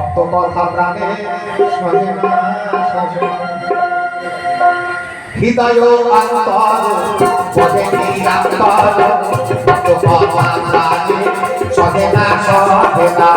ভক্ত কথা প্রাণে শোনে না শাসন হৃদয় অন্তর বোঝে নিরন্তর ভক্ত কথা প্রাণে শোনে না শোনে না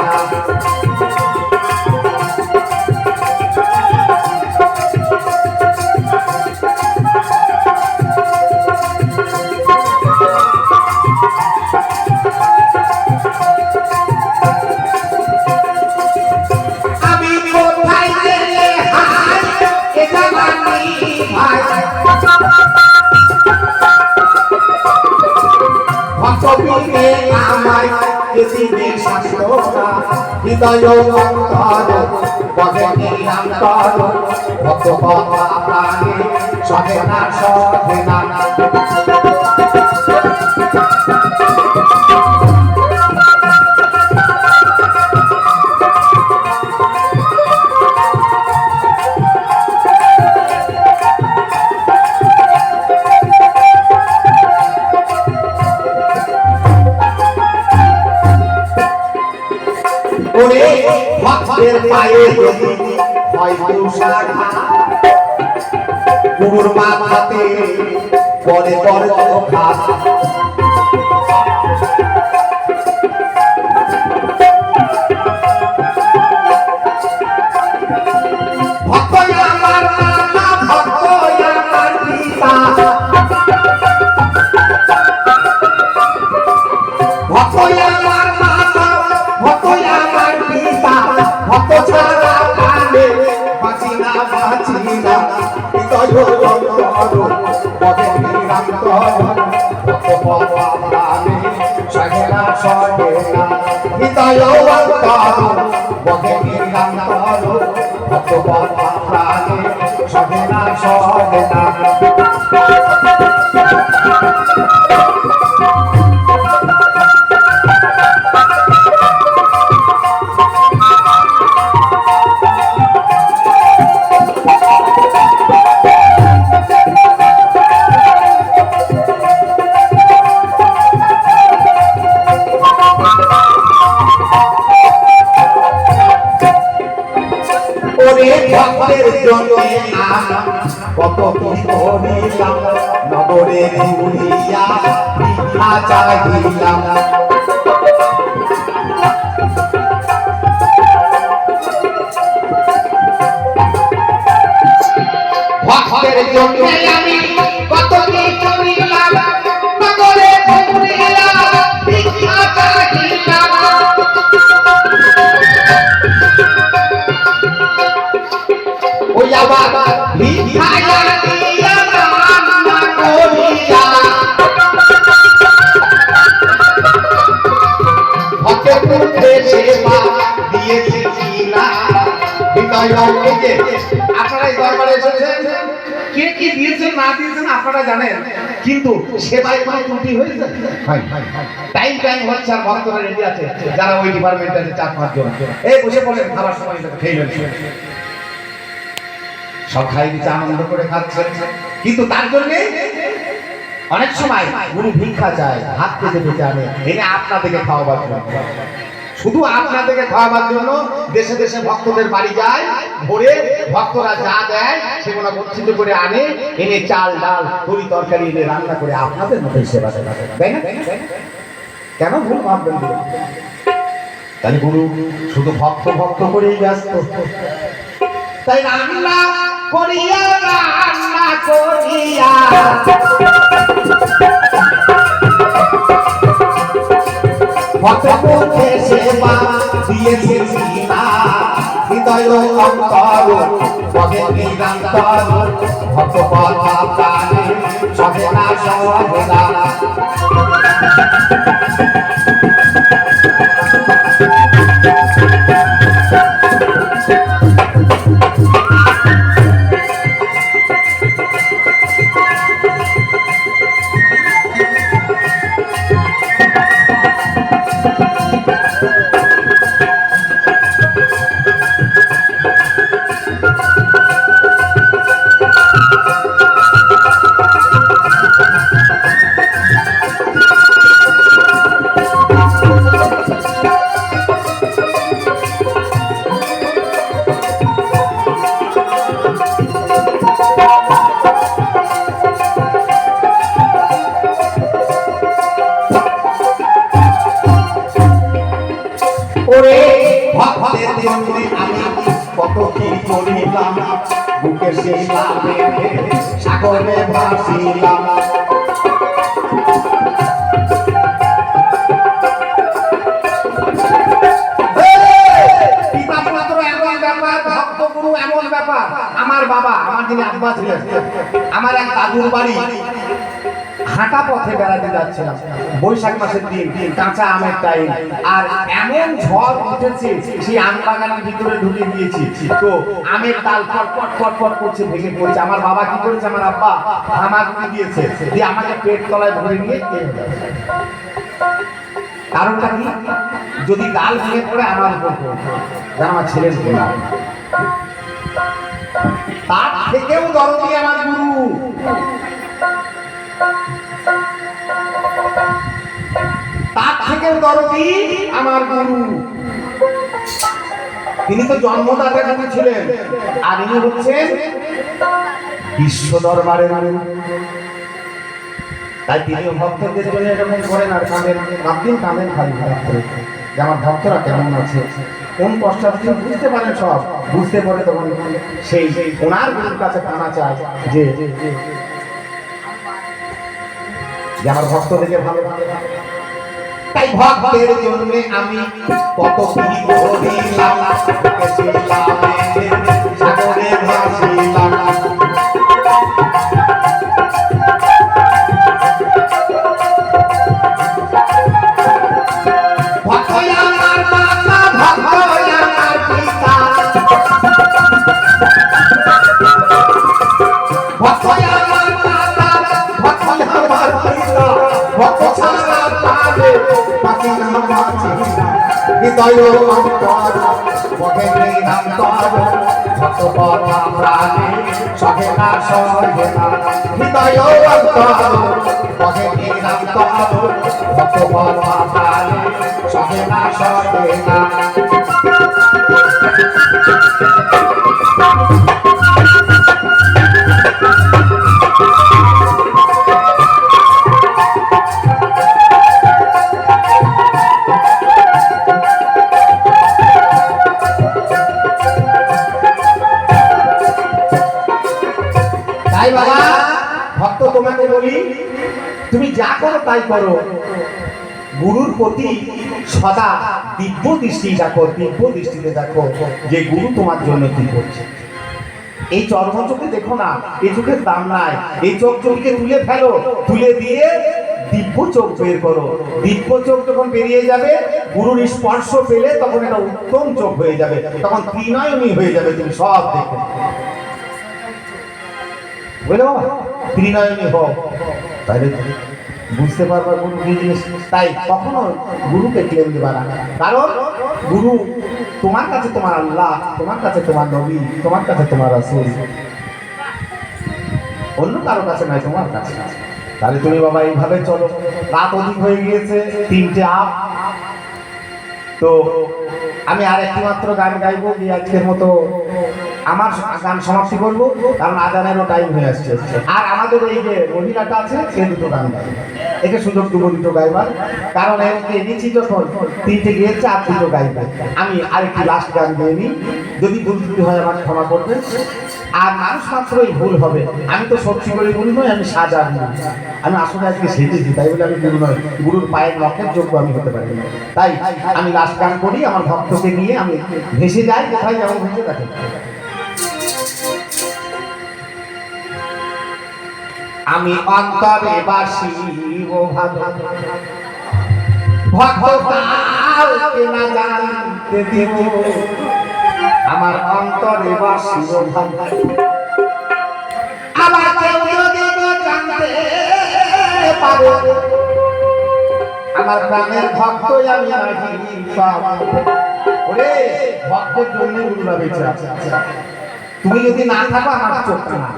ভক্তবিনে আমায় এদিনে শাসনা হৃদয় অন্তর বজে নিরন্তর ভক্ত কথা প্রাণে শোনে না শোনে না ওরে ভক্তের পায়ে যদি হয় তুষারঘাত গুরুর মাথাতে পরে পরে ঘাত ভক্ত আমার মাতা ভক্ত আমার পিতা ভক্ত আমার মাতা ভক্ত আমার পিতা ভক্ত ছাড়া কানে বাঁচি না হৃদয় অন্তর বজে নিরন্তর ভক্ত কথা প্রাণে শোনে না শোনে না হৃদয় অন্তর বজে নিরন্তর ভক্ত কথা প্রাণে শোনে না শোনে না ভক্তের জন্য কত কি করিলাম নগরে ঘুরিয়া ভিক্ষা চাহিলাম ভক্তের জন্য আমি কত কি করিলাম নগরে ঘুরিয়া ভিক্ষা চাহিলাম ওই আবার ভিক্ষা দিয়া রান্না করিয়া ভক্তের পুত্রে সেবা দিয়েছি কিনা হৃদয় অঙ্গে আপনারা এই দরবারে এসেছেন কে কি দিয়েছেন না দিয়েছেন আপনারা জানেন কিন্তু সেবায় কোনো ত্রুটি হয়েছে টাইম হচ্ছে আর ভক্তরা রেডি আছে যারা ওই ডিপার্টমেন্টে আছে 4-5 জন এই বসে পড়েন খাবার সময় খেয়ে নেবেন সব খাই দিচ্ছে আনন্দ করে খাচ্ছেন কিন্তু তার জন্য অনেক সময় গুরু ভিক্ষা চায় হাত পেতে পেতে আনে এনে আপনাদেরকে খাওয়াবার জন্য শুধু আপনাদেরকে খাওয়াবার জন্য দেশে দেশে ভক্তদের বাড়ি যায় ভোরে ভক্তরা যা দেয় সেগুলো গচ্ছিত করে আনে এনে চাল ডাল তরি তরকারি এনে রান্না করে আপনাদের মধ্যে সেবা দেয় তাই না কেন ভুল ভাববেন তাহলে গুরু শুধু ভক্ত ভক্ত করেই ব্যস্ত তাই রান্না করিয়া রান্না করিয়া ভক্তকে সেবা দিয়েছি কিনা হৃদয় অন্তর বজে নিরন্তর ভক্ত কথা প্রাণে শোনে না শোনে না ভক্তের জন্য আমি কত কি করিলাম, বুকে শিলা বেঁধে সাগরে ভাসিলাম। আমার বাবা, আমার যিনি আব্বা ছিলেন, আমার এক দাদুর বাড়ি হাঁটা পথে বেড়াতে যাচ্ছিলাম, বৈশাখ মাসের দিন, কাঁচা আমের টাইম, আর এমন ঝড় উঠেছে সেই আম বাগানের ভিতরে ঢুকে গিয়েছি। তো আমের ডাল পট পট পট করছে, ভেঙে পড়ছে। আমার বাবা কি করেছে, আমার আব্বা হামাগুড়ি দিয়েছে, দিয়ে আমাকে পেট তলায় ধরে নিয়ে কারণটা কি, যদি ডাল ভেঙে পড়ে আমার উপর যেন আমার ছেলের না, তার থেকেও দরদি আমার গুরু। তার থেকেও দরদি আমার গুরু। তিনি তো জন্মদাতা গুরু ছিলেন, আর ইনি হচ্ছেন বিশ্ব দরবারের গুরু। তাই তিনি ভক্তদের জন্য এরকম করেন আর কাঁদেন, রাতদিন কাঁদেন খালি করে যে আমার ভক্তরা কেমন আছে, কোন কষ্ট আছে বুঝতে পারেন, সব বুঝতে পারে। তখন সেই ওনার গুরুর কাছে কানা চায় যে আমার ভক্ত থেকে ভালো। তাই ভক্তের জন্য আমি কত কি করিলাম, সাগরে ভাসিলাম। হৃদয় অন্তর বহে নিরন্তর, ভক্ত কথা প্রাণে সহে না সহে না। হৃদয় অন্তর বহে নিরন্তর, ভক্ত কথা প্রাণে সহে না সহে না। তাই বাবা, ভক্ত তোমাকে বলি, তুমি যা করো তাই করো, গুরুর প্রতি সদা দিব্য দৃষ্টি দেখো, দিব্য দৃষ্টিতে দেখো যে গুরু তোমার জন্য কি করছে। এই চর্ম চোখে দেখো না, এই চোখের দাম নাই। এই চোখ চোখকে তুলে ফেলো, তুলে দিয়ে দিব্য চোখ বের করো। দিব্য চোখ যখন বেরিয়ে যাবে, গুরুর স্পর্শ পেলে তখন এটা উত্তম চোখ হয়ে যাবে, তখন ত্রিনয়নী হয়ে যাবে, তুমি সব দেখো। বুঝলো বাবা, ত্রিনয়নী হোক, তাহলে বুঝতে পারবা গুরু কি জিনিস। তাই কখনো গুরুকে ক্লেম দেবা না, কারণ গুরু তোমার কাছে তোমার আল্লাহ, তোমার কাছে তোমার নবী, তোমার কাছে তোমার রাসূল, অন্য কারো কাছে নয়, তোমার কাছে। তাহলে তুমি বাবা এইভাবে চলো। রাত অধিক হয়ে গিয়েছে, 3টে আপ। তো আমি আর একটি মাত্র গান গাইবো, দিয়ে আজকের মতো আমার গান সমাপ্তি করবো, কারণ আজানেরও টাইম হয়ে আসছে। আর আমাদের এই যে মহিলাটা আছে, সে দুটো গান গাইবে, একে সুযোগ দেবো দুটো গাইবার, কারণ এনেছি যখন 3টে গিয়েছে, আর দুটো গাইবে। আমি আরেকটি লাস্ট গান গিয়ে নিই, যদি ভুল ত্রুটি হয় আমার ক্ষমা করবেন। আর মানুষ মাত্রই ভুল হবে, আমি তো সত্যি করে গুরু নই, আমি সাজা গুরু, আমি আসলে আজকে সেজেছি, তাই বলে আমি গুরু নই, গুরুর পায়ের নখের যোগ্য আমি হতে পারি না। তাই আমি লাস্ট গান করি, আমার ভক্তকে নিয়ে আমি ভেসে যাই, কোথায় যেমন ভেসে দেখেন। আমি অন্তরে বাসি ও ভালো, ভক্ত কাউকে না জানতে দিব, আমার অন্তরে বাসি ও ভালো। আমার কেউ যদি জানতে পারে, আমার প্রাণের ভক্ত আমি নাহি পাবো। ওরে ভক্তের জন্য গুরুরা বেঁচে আছে, তুমি যদি না থাকো আমার চোখ না।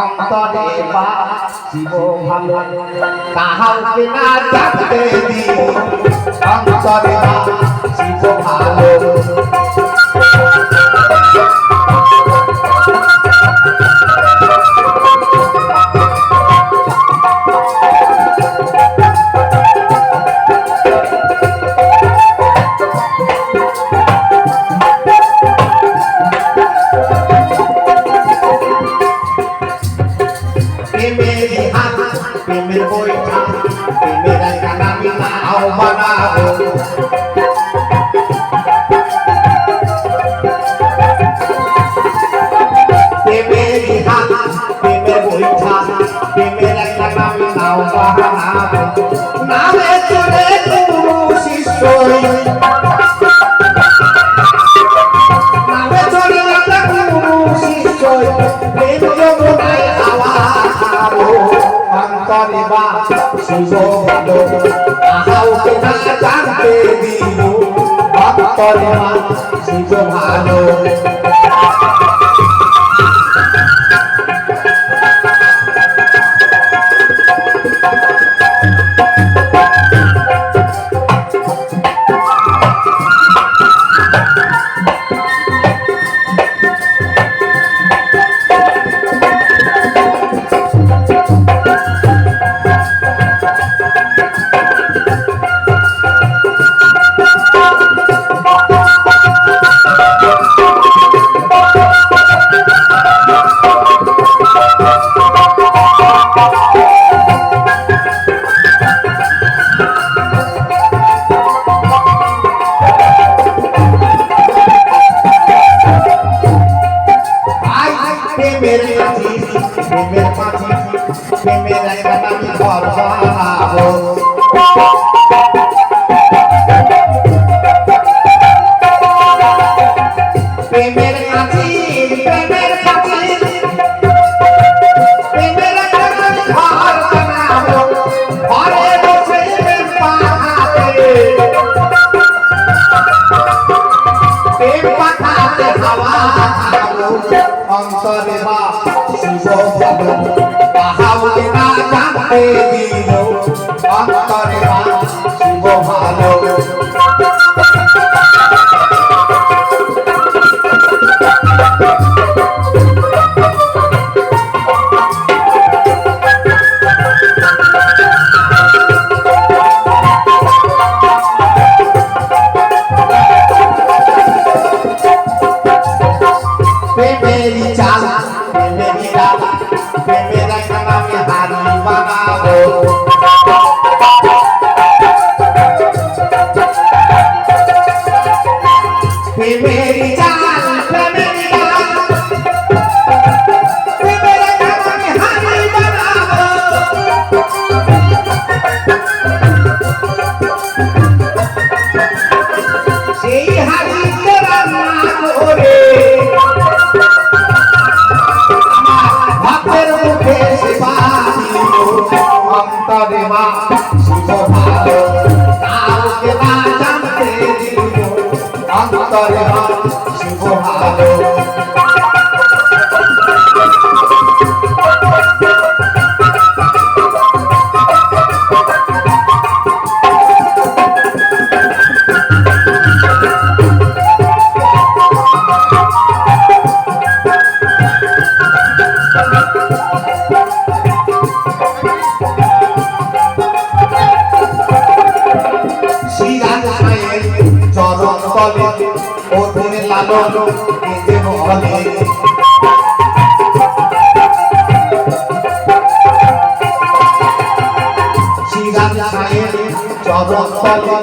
অন্তরে বাসিব ভালো, কাহাকে না জানতে দিব, অন্তরে বাসিব ভালো। অন্তরে মা শিব ভালো। প্রেমের মাঝি প্রেমের একটা আমি ঘর বানাবো। প্রেমের মাঝি প্রেমের একটা আমি ঘর বানাবো। ঘরে বসে প্রেম পাঠাতে হাওয়া অন্তরে মা শিব ভালো। পাহাড়ে না জানতে দিল অন্তরে মা শিব ভালো। প্রেমেরি চালা প্রেমেরি ডালা প্রেমের একটা আমি হারি বানাবো। প্রেমেরি চালা প্রেমেরি ডালা প্রেমের একটা আমি হারি বানাবো। সেই হারিতে রান্না করে অন্তরে মা শিব ভালো। কাউকে না জানতে দিল অন্তরে মা শিব ভালো। চরণ তলে ওদের লালন কেঁদে বলে। শ্রীরাম সাহেব চরণ তলে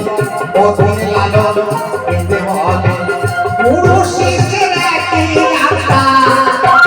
ওদের লালন